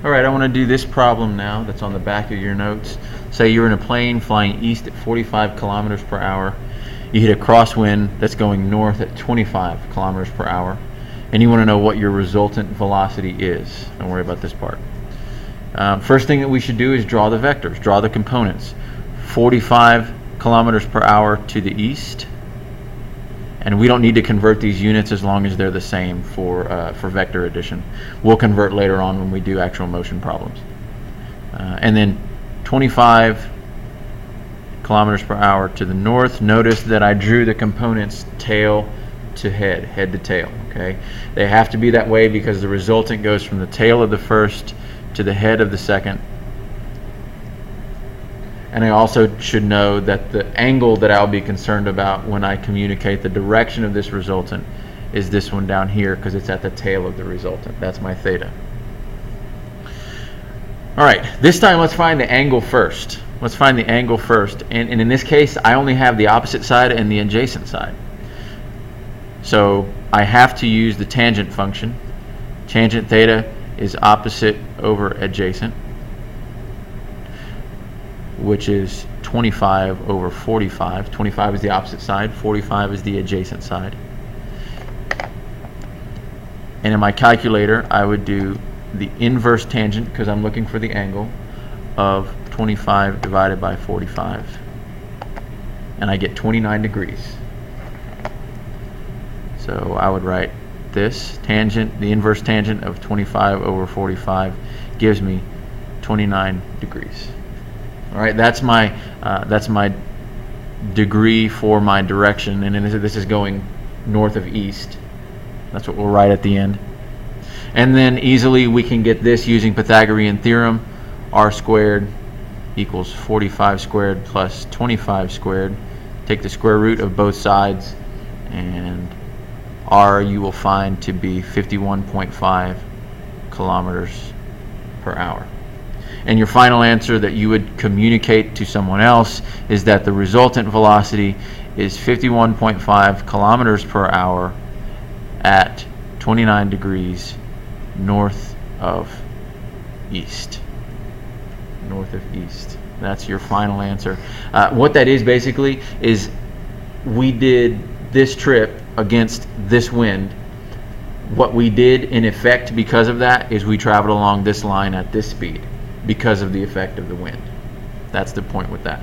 All right, I want to do this problem now that's on the back of your notes. Say you're in a plane flying east at 45 kilometers per hour. You hit a crosswind that's going north at 25 kilometers per hour. And you want to know what your resultant velocity is. Don't worry about this part. First thing that we should do is draw the vectors, draw the components. 45 kilometers per hour to the east. And we don't need to convert these units as long as they're the same for vector addition. We'll convert later on when we do actual motion problems. And then 25 kilometers per hour to the north. Notice that I drew the components tail to head, head to tail. Okay, they have to be that way because the resultant goes from the tail of the first to the head of the second. And I also should know that the angle that I'll be concerned about when I communicate the direction of this resultant is this one down here because it's at the tail of the resultant. That's my theta. All right, this time let's find the angle first. Let's find the angle first. And in this case, I only have the opposite side and the adjacent side. So I have to use the tangent function. Tangent theta is opposite over adjacent, which is 25 over 45. 25 is the opposite side, 45 is the adjacent side. And in my calculator, I would do the inverse tangent, because I'm looking for the angle, of 25 divided by 45. And I get 29 degrees. So I would write this tangent, the inverse tangent of 25 over 45 gives me 29 degrees. All right, that's my degree for my direction, and this is going north of east. That's what we'll write at the end. And then easily we can get this using Pythagorean theorem. R squared equals 45 squared plus 25 squared. Take the square root of both sides, and R you will find to be 51.5 kilometers per hour. And your final answer that you would communicate to someone else is that the resultant velocity is 51.5 kilometers per hour at 29 degrees north of east. North of east. That's your final answer. What that is basically is we did this trip against this wind. What we did in effect because of that is we traveled along this line at this speed, because of the effect of the wind. That's the point with that.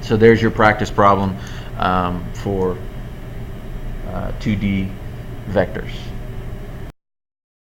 So there's your practice problem for 2D vectors.